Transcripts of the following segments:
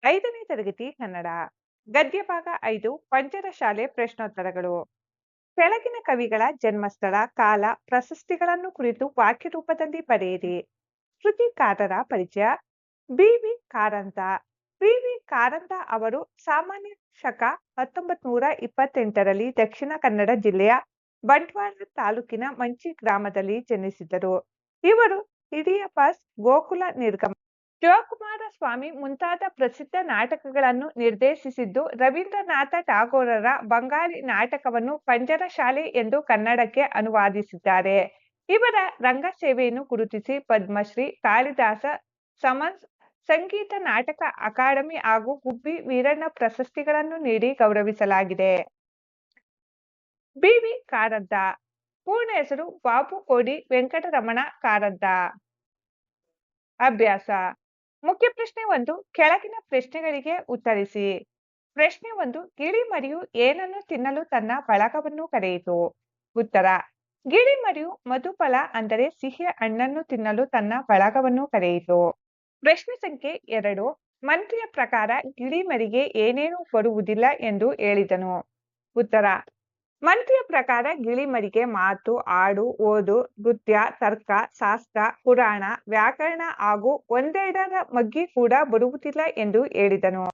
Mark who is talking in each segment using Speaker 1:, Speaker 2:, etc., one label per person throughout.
Speaker 1: 5ನೇ ತರಗತಿ ಕನ್ನಡ ಗದ್ಯ ಭಾಗ 5 ಪಂಚರಶಾಲೆ ಪ್ರಶ್ನೋತ್ತರಗಳು. ಕೆಳಗಿನ ಕವಿಗಳ ಜನ್ಮಸ್ಥಳ, ಕಾಲ, ಪ್ರಶಸ್ತಿಗಳನ್ನು ಕುರಿತು ವಾಕ್ಯ ರೂಪದಲ್ಲಿ ಬರೆಯಿರಿ. ಕೃತಿಕಾರರ ಪರಿಚಯ. ಬಿ.ವಿ. ಕಾರಂತ. ಬಿ.ವಿ. ಕಾರಂತ ಅವರು ಸಾಮಾನ್ಯ ಶಕ 1928ರಲ್ಲಿ ದಕ್ಷಿಣ ಕನ್ನಡ ಜಿಲ್ಲೆಯ ಬಂಟ್ವಾಳ ತಾಲೂಕಿನ ಮಂಚಿ ಗ್ರಾಮದಲ್ಲಿ ಜನಿಸಿದರು. ಇವರು ಹಿಡಿಯಪಾಸ್, ಗೋಕುಲ ನಿರ್ಗಮ, ಶಿವಕುಮಾರ ಸ್ವಾಮಿ ಮುಂತಾದ ಪ್ರಸಿದ್ಧ ನಾಟಕಗಳನ್ನು ನಿರ್ದೇಶಿಸಿದ್ದು, ರವೀಂದ್ರನಾಥ ಟಾಗೋರರ ಬಂಗಾಳಿ ನಾಟಕವನ್ನು ಪಂಜರಶಾಲೆ ಎಂದು ಕನ್ನಡಕ್ಕೆ ಅನುವಾದಿಸಿದ್ದಾರೆ. ಇವರ ರಂಗ ಸೇವೆಯನ್ನು ಗುರುತಿಸಿ ಪದ್ಮಶ್ರೀ, ಕಾಳಿದಾಸ ಸಂಗೀತ ನಾಟಕ ಅಕಾಡೆಮಿ ಹಾಗೂ ಗುಬ್ಬಿ ವೀರಣ್ಣ ಪ್ರಶಸ್ತಿಗಳನ್ನು ನೀಡಿ ಗೌರವಿಸಲಾಗಿದೆ. ಬಿ.ವಿ. ಕಾರಂತ ಪೂರ್ಣ ಹೆಸರು ಬಾಬು ಕೋಡಿ ವೆಂಕಟರಮಣ ಕಾರಂತ. ಅಭ್ಯಾಸ. ಮುಖ್ಯ ಪ್ರಶ್ನೆ 1 ಕೆಳಗಿನ ಪ್ರಶ್ನೆಗಳಿಗೆ ಉತ್ತರಿಸಿ. ಪ್ರಶ್ನೆ 1 ಗಿಳಿ ಮರಿಯು ಏನನ್ನು ತಿನ್ನಲು ತನ್ನ ಬಳಗವನ್ನು ಕರೆಯಿತು? ಉತ್ತರ: ಗಿಳಿ ಮರಿಯು ಮಧುಫಲ ಅಂದರೆ ಸಿಹಿ ಹಣ್ಣನ್ನು ತಿನ್ನಲು ತನ್ನ ಬಳಗವನ್ನು ಕರೆಯಿತು. ಪ್ರಶ್ನೆ ಸಂಖ್ಯೆ 2 ಮಂತ್ರಿಯ ಪ್ರಕಾರ ಗಿಳಿ ಮರಿಗೆ ಏನೇನು ಬರುವುದಿಲ್ಲ ಎಂದು ಹೇಳಿದನು? ಉತ್ತರ: ಮಂತ್ರಿಯ ಪ್ರಕಾರ ಗಿಳಿ ಮರಿಗೆ ಮಾತು, ಹಾಡು, ಓದು, ನೃತ್ಯ, ತರ್ಕ, ಶಾಸ್ತ್ರ, ಪುರಾಣ, ವ್ಯಾಕರಣ ಹಾಗೂ ಒಂದೆರಡರ ಮಗ್ಗಿ ಕೂಡ ಬರುವುದಿಲ್ಲ ಎಂದು ಹೇಳಿದನು.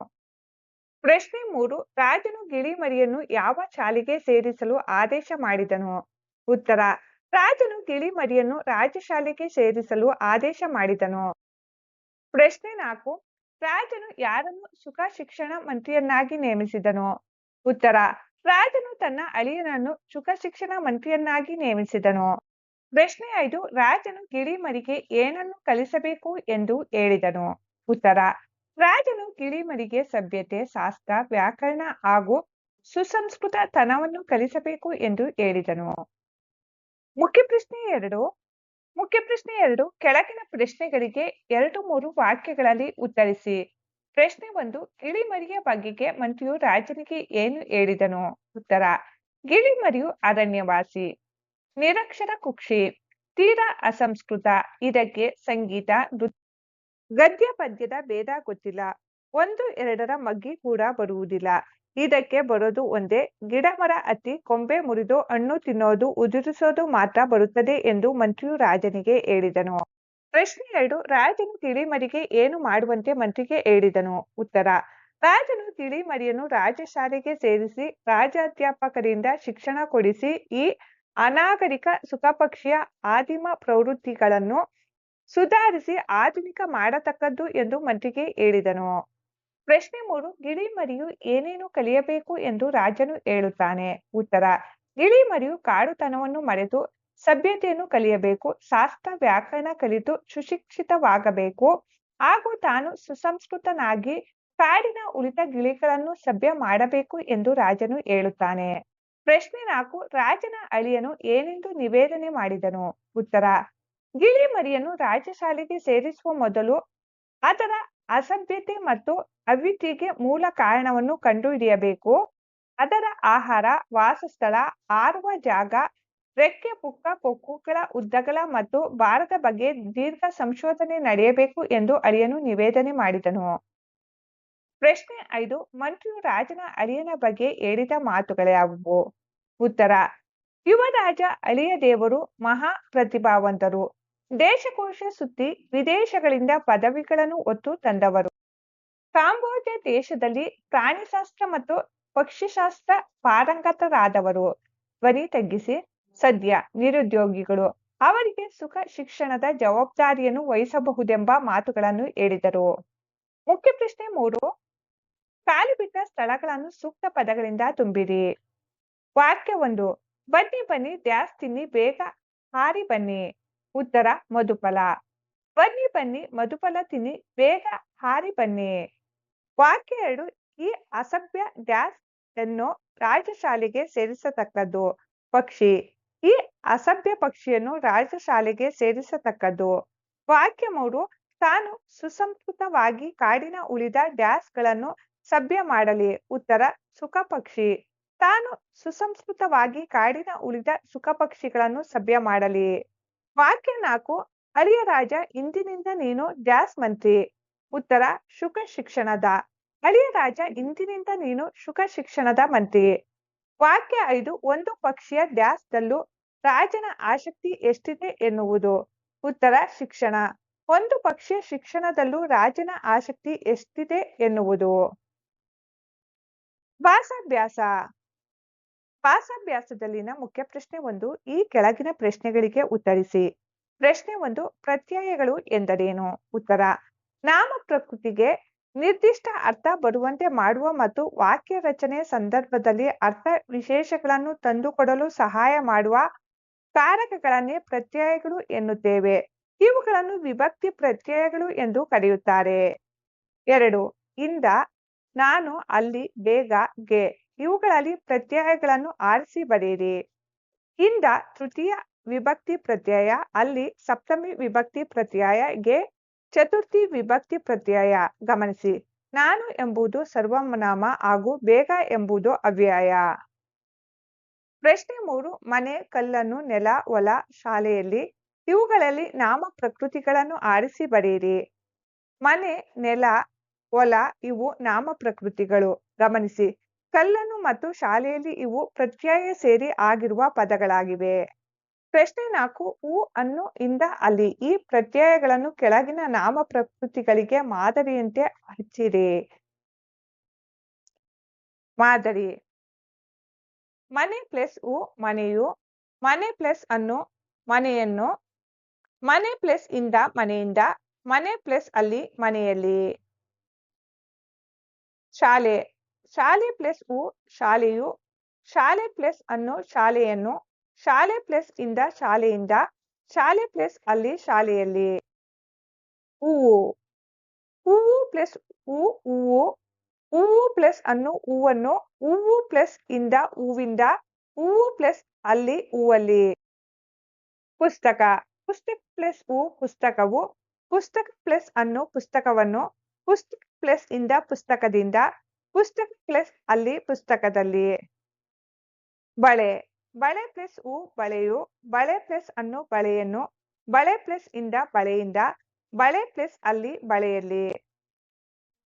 Speaker 1: ಪ್ರಶ್ನೆ 3 ರಾಜನು ಗಿಳಿ ಮರಿಯನ್ನು ಯಾವ ಶಾಲೆಗೆ ಸೇರಿಸಲು ಆದೇಶ ಮಾಡಿದನು? ಉತ್ತರ: ರಾಜನು ಗಿಳಿ ಮರಿಯನ್ನು ರಾಜಶಾಲೆಗೆ ಸೇರಿಸಲು ಆದೇಶ ಮಾಡಿದನು. ಪ್ರಶ್ನೆ 4 ರಾಜನು ಯಾರನ್ನು ಸುಖ ಶಿಕ್ಷಣ ಮಂತ್ರಿಯನ್ನಾಗಿ ನೇಮಿಸಿದನು? ಉತ್ತರ: ರಾಜನು ತನ್ನ ಅಳಿಯನನ್ನು ಸುಖ ಶಿಕ್ಷಣ ಮಂತ್ರಿಯನ್ನಾಗಿ ನೇಮಿಸಿದನು. ಪ್ರಶ್ನೆ 5 ರಾಜನು ಗಿಳಿ ಮರಿಗೆ ಏನನ್ನು ಕಲಿಸಬೇಕು ಎಂದು ಹೇಳಿದನು? ಉತ್ತರ: ರಾಜನು ಗಿಳಿ ಮರಿಗೆ ಸಭ್ಯತೆ, ಶಾಸ್ತ್ರ, ವ್ಯಾಕರಣ ಹಾಗೂ ಸುಸಂಸ್ಕೃತ ತನವನ್ನು ಕಲಿಸಬೇಕು ಎಂದು ಹೇಳಿದನು. ಮುಖ್ಯ ಪ್ರಶ್ನೆ 2 ಕೆಳಗಿನ ಪ್ರಶ್ನೆಗಳಿಗೆ 2-3 ವಾಕ್ಯಗಳಲ್ಲಿ ಉತ್ತರಿಸಿ. ಪ್ರಶ್ನೆ 1 ಗಿಳಿ ಮರಿಯ ಬಗೆಗೆ ಮಂತ್ರಿಯು ರಾಜನಿಗೆ ಏನು ಹೇಳಿದನು? ಉತ್ತರ: ಗಿಳಿ ಮರಿಯು ಅರಣ್ಯವಾಸಿ, ನಿರಕ್ಷರ ಕುಕ್ಷಿ, ತೀರಾ ಅಸಂಸ್ಕೃತ, ಇದಕ್ಕೆ ಸಂಗೀತ, ನೃತ್ಯ, ಗದ್ಯ ಪದ್ಯದ ಭೇದ ಗೊತ್ತಿಲ್ಲ, 1-2ರ ಮಗ್ಗಿ ಕೂಡ ಬರುವುದಿಲ್ಲ, ಇದಕ್ಕೆ ಬರೋದು ಒಂದೇ, ಗಿಡ ಮರ ಹತ್ತಿ ಕೊಂಬೆ ಮುರಿದು ಹಣ್ಣು ತಿನ್ನೋದು, ಉದುರಿಸೋದು ಮಾತ್ರ ಬರುತ್ತದೆ ಎಂದು ಮಂತ್ರಿಯು ರಾಜನಿಗೆ ಹೇಳಿದನು. ಪ್ರಶ್ನೆ 2 ರಾಜನು ಗಿಳಿ ಮರಿಗೆ ಏನು ಮಾಡುವಂತೆ ಮಂತ್ರಿಗೆ ಹೇಳಿದನು? ಉತ್ತರ: ರಾಜನು ಗಿಳಿ ಮರಿಯನ್ನು ರಾಜಶಾಲೆಗೆ ಸೇರಿಸಿ ರಾಜಾಧ್ಯಾಪಕರಿಂದ ಶಿಕ್ಷಣ ಕೊಡಿಸಿ ಈ ಅನಾಗರಿಕ ಸುಖಪಕ್ಷಿಯ ಆದಿಮ ಪ್ರವೃತ್ತಿಗಳನ್ನು ಸುಧಾರಿಸಿ ಆಧುನಿಕ ಮಾಡತಕ್ಕದ್ದು ಎಂದು ಮಂತ್ರಿಗೆ ಹೇಳಿದನು. ಪ್ರಶ್ನೆ 3 ಗಿಳಿ ಮರಿಯು ಏನೇನು ಕಲಿಯಬೇಕು ಎಂದು ರಾಜನು ಹೇಳುತ್ತಾನೆ? ಉತ್ತರ: ಗಿಳಿ ಮರಿಯು ಕಾಡುತನವನ್ನು ಮರೆತು ಸಭ್ಯತೆಯನ್ನು ಕಲಿಯಬೇಕು, ಶಾಸ್ತ್ರ ವ್ಯಾಕರಣ ಕಲಿತು ಸುಶಿಕ್ಷಿತವಾಗಬೇಕು ಹಾಗೂ ತಾನು ಸುಸಂಸ್ಕೃತನಾಗಿ ಕಾಡಿನ ಉಳಿದ ಗಿಳಿಗಳನ್ನು ಸಭ್ಯ ಮಾಡಬೇಕು ಎಂದು ರಾಜನು ಹೇಳುತ್ತಾನೆ. ಪ್ರಶ್ನೆ 4 ರಾಜನ ಅಳಿಯನು ಏನೆಂದು ನಿವೇದನೆ ಮಾಡಿದನು? ಉತ್ತರ: ಗಿಳಿ ಮರಿಯನ್ನು ರಾಜಶಾಲೆಗೆ ಸೇರಿಸುವ ಮೊದಲು ಅದರ ಅಸಭ್ಯತೆ ಮತ್ತು ಅವ್ಯಕ್ತಿಗೆ ಮೂಲ ಕಾರಣವನ್ನು ಕಂಡುಹಿಡಿಯಬೇಕು. ಅದರ ಆಹಾರ, ವಾಸಸ್ಥಳ, ಹಾರುವ ಜಾಗ, ರೆಕ್ಕೆ, ಪುಕ್ಕ, ಕೊಕ್ಕುಗಳ ಉದ್ದಗಳ ಮತ್ತು ಭಾರದ ಬಗ್ಗೆ ದೀರ್ಘ ಸಂಶೋಧನೆ ನಡೆಯಬೇಕು ಎಂದು ಅಳಿಯನು ನಿವೇದನೆ ಮಾಡಿದನು. ಪ್ರಶ್ನೆ 5 ಮಂತ್ರಿಯು ರಾಜನ ಅಳಿಯನ ಬಗ್ಗೆ ಹೇಳಿದ ಮಾತುಗಳ್ಯಾವುವು? ಉತ್ತರ: ಯುವರಾಜ ಅಳಿಯ ದೇವರು, ಮಹಾ ಪ್ರತಿಭಾವಂತರು, ದೇಶಕೋಶ ಸುತ್ತಿ ವಿದೇಶಗಳಿಂದ ಪದವಿಗಳನ್ನು ಹೊತ್ತು ತಂದವರು, ಕಾಂಬೋಜ ದೇಶದಲ್ಲಿ ಪ್ರಾಣಿಶಾಸ್ತ್ರ ಮತ್ತು ಪಕ್ಷಿಶಾಸ್ತ್ರ ಪಾರಂಗತರಾದವರು, ಧ್ವನಿ ತಗ್ಗಿಸಿ, ಸದ್ಯ ನಿರುದ್ಯೋಗಿಗಳು, ಅವರಿಗೆ ಸುಖ ಶಿಕ್ಷಣದ ಜವಾಬ್ದಾರಿಯನ್ನು ವಹಿಸಬಹುದೆಂಬ ಮಾತುಗಳನ್ನು ಹೇಳಿದರು. ಮುಖ್ಯ ಪ್ರಶ್ನೆ 3 ಖಾಲಿ ಬಿಟ್ಟ ಸ್ಥಳಗಳನ್ನು ಸೂಕ್ತ ಪದಗಳಿಂದ ತುಂಬಿರಿ. ವಾಕ್ಯ 1 ಬನ್ನಿ ಬನ್ನಿ ಡ್ಯಾಸ್ ತಿನ್ನಿ ಬೇಗ ಹಾರಿ ಬನ್ನಿ. ಉತ್ತರ: ಮಧುಫಲ. ಬನ್ನಿ ಬನ್ನಿ ಮಧುಫಲ ತಿನ್ನಿ ಬೇಗ ಹಾರಿ ಬನ್ನಿ. ವಾಕ್ಯ 2 ಈ ಅಸಭ್ಯ ಡ್ಯಾಸ್ ಅನ್ನು ರಾಜಶಾಲೆಗೆ ಸೇರಿಸತಕ್ಕದ್ದು. ಪಕ್ಷಿ. ಈ ಅಸಭ್ಯ ಪಕ್ಷಿಯನ್ನು ರಾಜಶಾಲೆಗೆ ಸೇರಿಸತಕ್ಕದ್ದು. ವಾಕ್ಯ 3 ತಾನು ಸುಸಂಸ್ಕೃತವಾಗಿ ಕಾಡಿನ ಉಳಿದ ಡ್ಯಾಸ್ಗಳನ್ನು ಸಭ್ಯ ಮಾಡಲಿ. ಉತ್ತರ: ಸುಖ ಪಕ್ಷಿ. ತಾನು ಸುಸಂಸ್ಕೃತವಾಗಿ ಕಾಡಿನ ಉಳಿದ ಸುಖ ಪಕ್ಷಿಗಳನ್ನು ಸಭ್ಯ ಮಾಡಲಿ. ವಾಕ್ಯ 4 ಅಳಿಯ ರಾಜ ಇಂದಿನಿಂದ ನೀನು ಡ್ಯಾಸ್ ಮಂತ್ರಿ. ಉತ್ತರ: ಸುಖ ಶಿಕ್ಷಣದ. ಅಳಿಯ ರಾಜ, ಇಂದಿನಿಂದ ನೀನು ಶುಕ ಶಿಕ್ಷಣದ ಮಂತ್ರಿ. ವಾಕ್ಯ 5. ಒಂದು ಪಕ್ಷಿಯ ಡ್ಯಾಸ್ದಲ್ಲೂ ರಾಜನ ಆಸಕ್ತಿ ಎಷ್ಟಿದೆ ಎನ್ನುವುದು. ಉತ್ತರ ಶಿಕ್ಷಣ. ಒಂದು ಪಕ್ಷಿಯ ಶಿಕ್ಷಣದಲ್ಲೂ ರಾಜನ ಆಸಕ್ತಿ ಎಷ್ಟಿದೆ ಎನ್ನುವುದು. ಭಾಷಾಭ್ಯಾಸ. ಭಾಷಾಭ್ಯಾಸದಲ್ಲಿನ ಮುಖ್ಯ ಪ್ರಶ್ನೆ 1. ಈ ಕೆಳಗಿನ ಪ್ರಶ್ನೆಗಳಿಗೆ ಉತ್ತರಿಸಿ. ಪ್ರಶ್ನೆ 1. ಪ್ರತ್ಯಯಗಳು ಎಂದರೇನು? ಉತ್ತರ: ನಾಮ ಪ್ರಕೃತಿಗೆ ನಿರ್ದಿಷ್ಟ ಅರ್ಥ ಬರುವಂತೆ ಮಾಡುವ ಮತ್ತು ವಾಕ್ಯ ರಚನೆ ಸಂದರ್ಭದಲ್ಲಿ ಅರ್ಥ ವಿಶೇಷಗಳನ್ನು ತಂದುಕೊಡಲು ಸಹಾಯ ಮಾಡುವ ಕಾರಕಗಳನ್ನೇ ಪ್ರತ್ಯಯಗಳು ಎನ್ನುತ್ತೇವೆ. ಇವುಗಳನ್ನು ವಿಭಕ್ತಿ ಪ್ರತ್ಯಯಗಳು ಎಂದು ಕರೆಯುತ್ತಾರೆ. 2. ಇಂದ, ನಾನು, ಅಲ್ಲಿ, ಬೇಗ, ಗೆ. ಇವುಗಳಲ್ಲಿ ಪ್ರತ್ಯಯಗಳನ್ನು ಆರಿಸಿ ಬರೆಯಿರಿ. ಇಂದ ತೃತೀಯ ವಿಭಕ್ತಿ ಪ್ರತ್ಯಯ, ಅಲ್ಲಿ ಸಪ್ತಮಿ ವಿಭಕ್ತಿ ಪ್ರತ್ಯಯ, ಗೆ ಚತುರ್ಥಿ ವಿಭಕ್ತಿ ಪ್ರತ್ಯಯ. ಗಮನಿಸಿ, ನಾನು ಎಂಬುದು ಸರ್ವನಾಮ ಹಾಗೂ ಬೇಗ ಎಂಬುದು ಅವ್ಯಯ. ಪ್ರಶ್ನೆ 3. ಮನೆ, ಕಲ್ಲನ್ನು, ನೆಲ, ಹೊಲ, ಶಾಲೆಯಲ್ಲಿ. ಇವುಗಳಲ್ಲಿ ನಾಮ ಪ್ರಕೃತಿಗಳನ್ನು ಆರಿಸಿ ಬರೆಯಿರಿ. ಮನೆ, ನೆಲ, ಹೊಲ ಇವು ನಾಮ ಪ್ರಕೃತಿಗಳು. ಗಮನಿಸಿ, ಕಲ್ಲನ್ನು ಮತ್ತು ಶಾಲೆಯಲ್ಲಿ ಇವು ಪ್ರತ್ಯಯ ಸೇರಿ ಆಗಿರುವ ಪದಗಳಾಗಿವೆ. ಪ್ರಶ್ನೆ 4. ಹೂ, ಅನ್ನು, ಇಂದ, ಅಲ್ಲಿ. ಈ ಪ್ರತ್ಯಯಗಳನ್ನು ಕೆಳಗಿನ ನಾಮ ಪ್ರಕೃತಿಗಳಿಗೆ ಮಾದರಿಯಂತೆ ಹಚ್ಚಿರಿ. ಮಾದರಿ: ಮನೆ ಪ್ಲಸ್ ಹೂ, ಮನೆಯು. ಮನೆ ಪ್ಲಸ್ ಅನ್ನು, ಮನೆಯನ್ನು. ಮನೆ ಪ್ಲಸ್ ಇಂದ, ಮನೆಯಿಂದ. ಮನೆ ಪ್ಲಸ್ ಅಲ್ಲಿ, ಮನೆಯಲ್ಲಿ. ಶಾಲೆ: ಶಾಲೆ ಪ್ಲಸ್ ಹೂ, ಶಾಲೆಯು. ಶಾಲೆ ಪ್ಲಸ್ ಅನ್ನು, ಶಾಲೆಯನ್ನು. ಶಾಲೆ ಪ್ಲಸ್ ಇಂದ, ಶಾಲೆಯಿಂದ. ಶಾಲೆ ಪ್ಲಸ್ ಅಲ್ಲಿ, ಶಾಲೆಯಲ್ಲಿ. ಹೂವು: ಹೂವು ಪ್ಲಸ್ ಹೂ, ಹೂವು. ಹೂವು ಪ್ಲಸ್ ಅನ್ನು, ಹೂವನ್ನು. ಹೂವು ಪ್ಲಸ್ ಇಂದ, ಹೂವಿಂದ. ಹೂವು ಪ್ಲಸ್ ಅಲ್ಲಿ, ಹೂವಲ್ಲಿ. ಪುಸ್ತಕ: ಪುಸ್ತಕ ಪ್ಲಸ್ ಹೂ, ಪುಸ್ತಕವು. ಪುಸ್ತಕ ಪ್ಲಸ್ ಅನ್ನು, ಪುಸ್ತಕವನ್ನು. ಪುಸ್ತಕ ಪ್ಲಸ್ ಇಂದ, ಪುಸ್ತಕದಿಂದ. ಪುಸ್ತಕ ಪ್ಲಸ್ ಅಲ್ಲಿ, ಪುಸ್ತಕದಲ್ಲಿ. ಬಳೆ: ಬಳೆ ಪ್ಲಸ್ ಹೂ, ಬಳೆಯು. ಬಳೆ ಪ್ಲಸ್ ಅನ್ನು, ಬಳೆಯನ್ನು. ಬಳೆ ಪ್ಲಸ್ ಇಂದ, ಬಳೆಯಿಂದ. ಬಳೆ ಪ್ಲಸ್ ಅಲ್ಲಿ, ಬಳೆಯಲ್ಲಿ.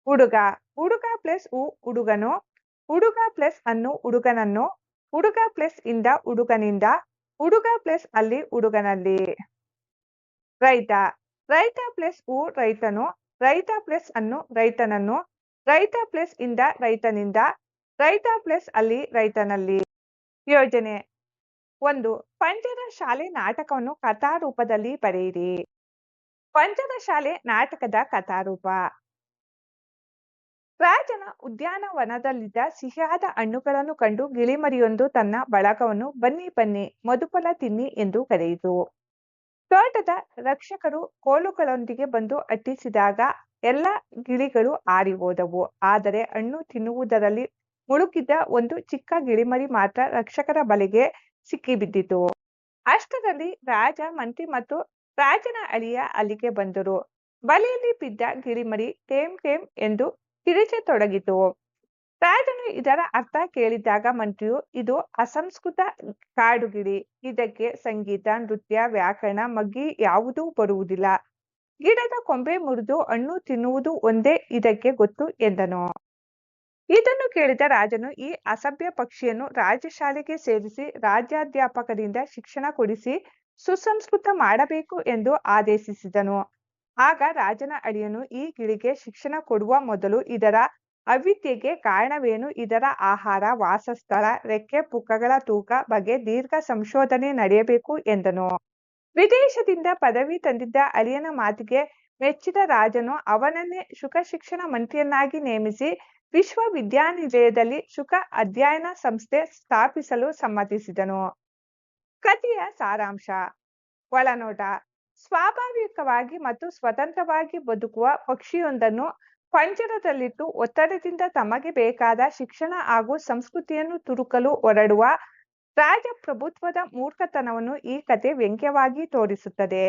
Speaker 1: ಹುಡುಗ: ಹುಡುಗ ಪ್ಲಸ್ ಹೂ, ಹುಡುಗನು. ಹುಡುಗ ಪ್ಲಸ್ ಅನ್ನು, ಹುಡುಗನನ್ನು. ಹುಡುಗ ಪ್ಲಸ್ ಇಂದ, ಹುಡುಗನಿಂದ. ಹುಡುಗ ಪ್ಲಸ್ ಅಲ್ಲಿ, ಹುಡುಗನಲ್ಲಿ. ರೈತ: ರೈತ ಪ್ಲಸ್ ಹೂ, ರೈತನು. ರೈತ ಪ್ಲಸ್ ಅನ್ನು, ರೈತನನ್ನು. ರೈತ ಪ್ಲಸ್ ಇಂದ, ರೈತನಿಂದ. ರೈತ ಪ್ಲಸ್ ಅಲ್ಲಿ, ರೈತನಲ್ಲಿ. ಯೋಜನೆ: 1. ಪಂಜರ ಶಾಲೆ ನಾಟಕವನ್ನು ಕಥಾರೂಪದಲ್ಲಿ ಬರೆಯಿರಿ. ಪಂಜರ ಶಾಲೆ ನಾಟಕದ ಕಥಾರೂಪ. ರಾಜನ ಉದ್ಯಾನವನದಲ್ಲಿದ್ದ ಸಿಹಿಯಾದ ಹಣ್ಣುಗಳನ್ನು ಕಂಡು ಗಿಳಿಮರಿಯೊಂದು ತನ್ನ ಬಳಗವನ್ನು ಬನ್ನಿ ಬನ್ನಿ ಮಧುಫಲ ತಿನ್ನಿ ಎಂದು ಕರೆಯಿತು. ತೋಟದ ರಕ್ಷಕರು ಕೋಲುಗಳೊಂದಿಗೆ ಬಂದು ಅಟ್ಟಿಸಿದಾಗ ಎಲ್ಲ ಗಿಳಿಗಳು ಹಾರಿ ಹೋದವು. ಆದರೆ ಹಣ್ಣು ತಿನ್ನುವುದರಲ್ಲಿ ಮುಳುಗಿದ್ದ ಒಂದು ಚಿಕ್ಕ ಗಿಳಿಮರಿ ಮಾತ್ರ ರಕ್ಷಕರ ಬಲೆಗೆ ಸಿಕ್ಕಿಬಿದ್ದಿತು. ಅಷ್ಟರಲ್ಲಿ ರಾಜ, ಮಂತ್ರಿ ಮತ್ತು ರಾಜನ ಅಳಿಯ ಅಲ್ಲಿಗೆ ಬಂದರು. ಬಲೆಯಲ್ಲಿ ಬಿದ್ದ ಗಿಳಿಮರಿ ಟೇಮ್ ಟೇಮ್ ಎಂದು ಕಿರಿಚತೊಡಗಿತು. ರಾಜನು ಇದರ ಅರ್ಥ ಕೇಳಿದಾಗ ಮಂತ್ರಿಯು, ಇದು ಅಸಂಸ್ಕೃತ ಕಾಡುಗಿಳಿ. ಇದಕ್ಕೆ ಸಂಗೀತ, ನೃತ್ಯ, ವ್ಯಾಕರಣ, ಮಗ್ಗಿ ಯಾವುದೂ ಬರುವುದಿಲ್ಲ. ಗಿಡದ ಕೊಂಬೆ ಮುರಿದು ಹಣ್ಣು ತಿನ್ನುವುದು ಒಂದೇ ಇದಕ್ಕೆ ಗೊತ್ತು ಎಂದನು. ಇದನ್ನು ಕೇಳಿದ ರಾಜನು ಈ ಅಸಭ್ಯ ಪಕ್ಷಿಯನ್ನು ರಾಜಶಾಲೆಗೆ ಸೇರಿಸಿ ರಾಜ್ಯಾಧ್ಯಾಪಕರಿಂದ ಶಿಕ್ಷಣ ಕೊಡಿಸಿ ಸುಸಂಸ್ಕೃತ ಮಾಡಬೇಕು ಎಂದು ಆದೇಶಿಸಿದನು. ಆಗ ರಾಜನ ಅಳಿಯನು ಈ ಗಿಳಿಗೆ ಶಿಕ್ಷಣ ಕೊಡುವ ಮೊದಲು ಇದರ ಅವಿದ್ಯೆಗೆ ಕಾರಣವೇನು, ಇದರ ಆಹಾರ, ವಾಸಸ್ಥಳ, ರೆಕ್ಕೆ ಪುಕ್ಕಗಳ ತೂಕ ಬಗ್ಗೆ ದೀರ್ಘ ಸಂಶೋಧನೆ ನಡೆಯಬೇಕು ಎಂದನು. ವಿದೇಶದಿಂದ ಪದವಿ ತಂದಿದ್ದ ಅಳಿಯನ ಮಾತಿಗೆ ಮೆಚ್ಚಿದ ರಾಜನು ಅವನನ್ನೇ ಶುಕ ಶಿಕ್ಷಣ ಮಂತ್ರಿಯನ್ನಾಗಿ ನೇಮಿಸಿ ವಿಶ್ವವಿದ್ಯಾನಿಲಯದಲ್ಲಿ ಶುಕ ಅಧ್ಯಯನ ಸಂಸ್ಥೆ ಸ್ಥಾಪಿಸಲು ಸಮ್ಮತಿಸಿದನು. ಕಥೆಯ ಸಾರಾಂಶ. ಒಳನೋಟ: ಸ್ವಾಭಾವಿಕವಾಗಿ ಮತ್ತು ಸ್ವತಂತ್ರವಾಗಿ ಬದುಕುವ ಪಕ್ಷಿಯೊಂದನ್ನು ಪಂಜರದಲ್ಲಿಟ್ಟು ಒತ್ತಡದಿಂದ ತಮಗೆ ಬೇಕಾದ ಶಿಕ್ಷಣ ಹಾಗೂ ಸಂಸ್ಕೃತಿಯನ್ನು ತುರುಕಲು ಹೊರಡುವ ರಾಜಪ್ರಭುತ್ವದ ಮೂರ್ಖತನವನ್ನು ಈ ಕಥೆ ವ್ಯಂಗ್ಯವಾಗಿ ತೋರಿಸುತ್ತದೆ.